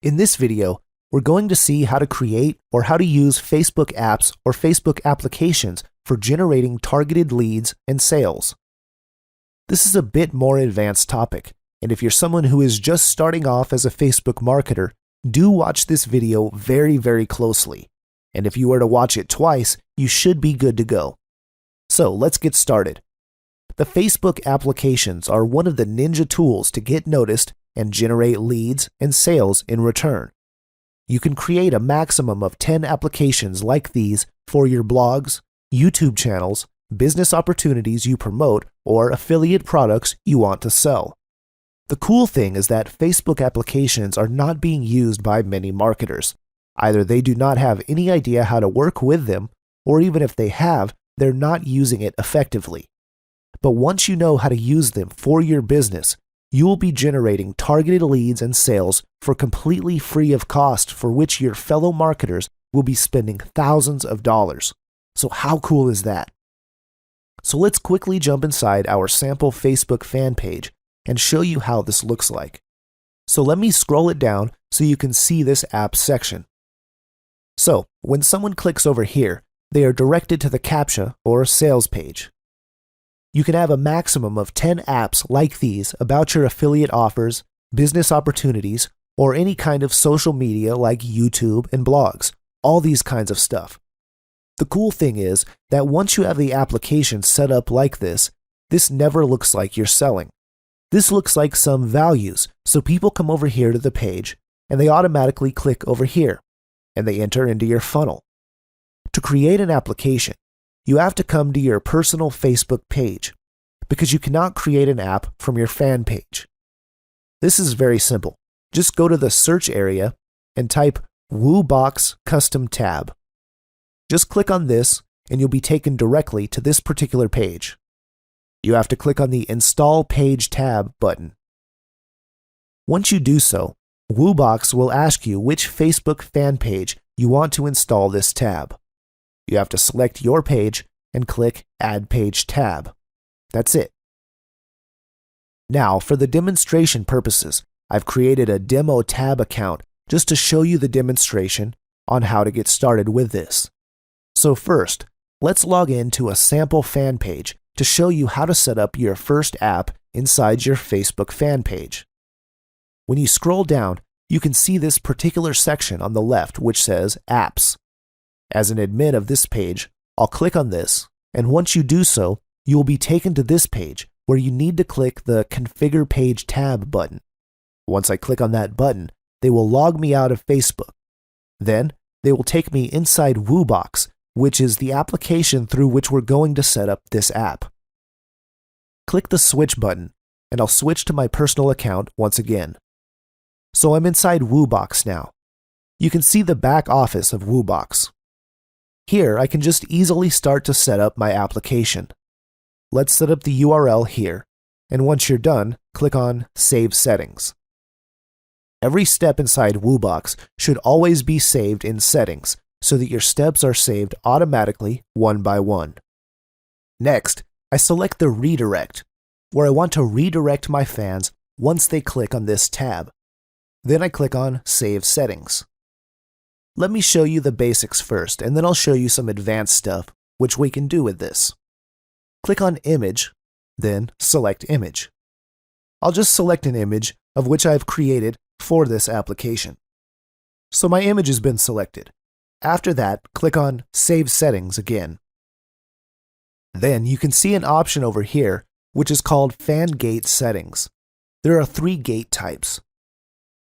In this video, we're going to see how to create or how to use Facebook apps or Facebook applications for generating targeted leads and sales. This is a bit more advanced topic, and if you're someone who is just starting off as a Facebook marketer, do watch this video very closely. And if you were to watch it twice, you should be good to go. So let's get started. The Facebook applications are one of the ninja tools to get noticed and generate leads and sales in return. You can create a maximum of 10 applications like these for your blogs, YouTube channels, business opportunities you promote, or affiliate products you want to sell. The cool thing is that Facebook applications are not being used by many marketers. Either they do not have any idea how to work with them, or even if they have, they're not using it effectively. But once you know how to use them for your business, you will be generating targeted leads and sales for completely free of cost, for which your fellow marketers will be spending thousands of dollars. So how cool is that? So let's quickly jump inside our sample Facebook fan page and show you how this looks like. So let me scroll it down so you can see this app section. So when someone clicks over here, they are directed to the CAPTCHA or sales page. You can have a maximum of 10 apps like these about your affiliate offers, business opportunities, or any kind of social media like YouTube and blogs, all these kinds of stuff. The cool thing is that once you have the application set up like this never looks like you're selling. This looks like some values, so people come over here to the page and they automatically click over here and they enter into your funnel. To create an application, you have to come to your personal Facebook page because you cannot create an app from your fan page. This is very simple. Just go to the search area and type WooBox Custom Tab. Just click on this and you'll be taken directly to this particular page. You have to click on the Install Page tab button. Once you do so, WooBox will ask you which Facebook fan page you want to install this tab. You have to select your page and click Add Page tab. That's it. Now, for the demonstration purposes, I've created a demo tab account just to show you the demonstration on how to get started with this. So first, let's log in to a sample fan page to show you how to set up your first app inside your Facebook fan page. When you scroll down, you can see this particular section on the left which says Apps. As an admin of this page, I'll click on this, and once you do so, you will be taken to this page where you need to click the Configure Page tab button. Once I click on that button, they will log me out of Facebook. Then, they will take me inside WooBox, which is the application through which we're going to set up this app. Click the Switch button, and I'll switch to my personal account once again. So I'm inside WooBox now. You can see the back office of WooBox. Here, I can just easily start to set up my application. Let's set up the URL here, and once you're done, click on Save Settings. Every step inside WooBox should always be saved in Settings so that your steps are saved automatically one by one. Next, I select the Redirect, where I want to redirect my fans once they click on this tab. Then I click on Save Settings. Let me show you the basics first, and then I'll show you some advanced stuff which we can do with this. Click on Image, then select Image. I'll just select an image of which I've created for this application. So my image has been selected. After that, click on Save Settings again. Then you can see an option over here which is called Fan Gate Settings. There are 3 gate types.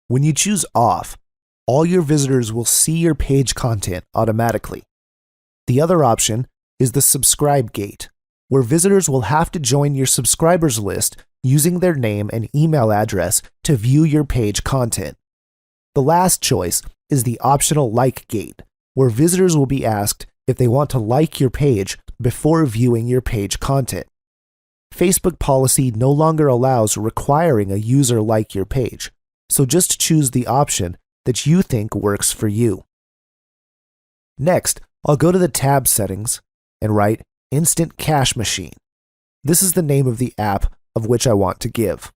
When you choose Off, all your visitors will see your page content automatically. The other option is the Subscribe Gate, where visitors will have to join your subscribers list using their name and email address to view your page content. The last choice is the optional Like Gate, where visitors will be asked if they want to like your page before viewing your page content. Facebook policy no longer allows requiring a user like your page, so just choose the option that you think works for you. Next, I'll go to the tab settings and write Instant Cash Machine. This is the name of the app of which I want to give.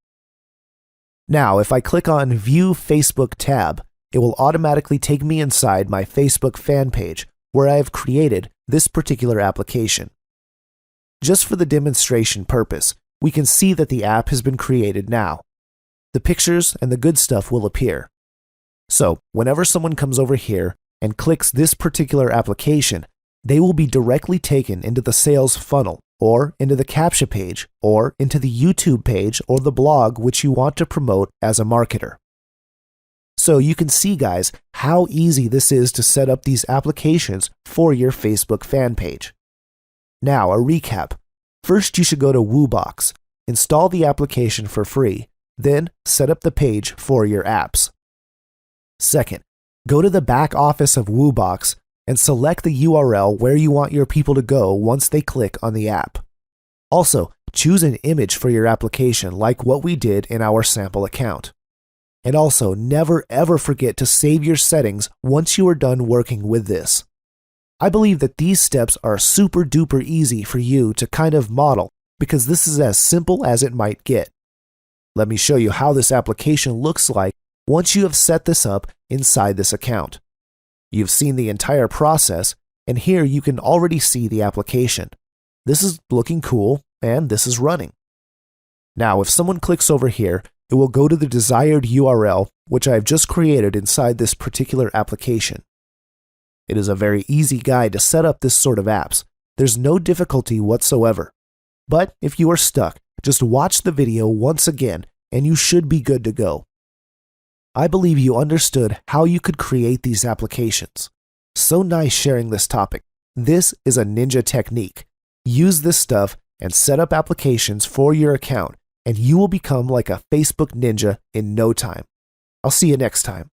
Now, if I click on View Facebook tab, it will automatically take me inside my Facebook fan page where I have created this particular application. Just for the demonstration purpose, we can see that the app has been created now. The pictures and the good stuff will appear. So, whenever someone comes over here and clicks this particular application, they will be directly taken into the sales funnel, or into the CAPTCHA page, or into the YouTube page or the blog which you want to promote as a marketer. So you can see, guys, how easy this is to set up these applications for your Facebook fan page. Now, a recap. First, you should go to Woobox, install the application for free, then set up the page for your apps. Second, go to the back office of Woobox and select the URL where you want your people to go once they click on the app. Also, choose an image for your application like what we did in our sample account. And also, never ever forget to save your settings once you are done working with this. I believe that these steps are super duper easy for you to kind of model because this is as simple as it might get. Let me show you how this application looks like once you have set this up inside this account. You've seen the entire process, and here you can already see the application. This is looking cool, and this is running. Now, if someone clicks over here, it will go to the desired URL, which I have just created inside this particular application. It is a very easy guide to set up this sort of apps. There's no difficulty whatsoever. But if you are stuck, just watch the video once again, and you should be good to go. I believe you understood how you could create these applications. So nice sharing this topic. This is a ninja technique. Use this stuff and set up applications for your account, and you will become like a Facebook ninja in no time. I'll see you next time.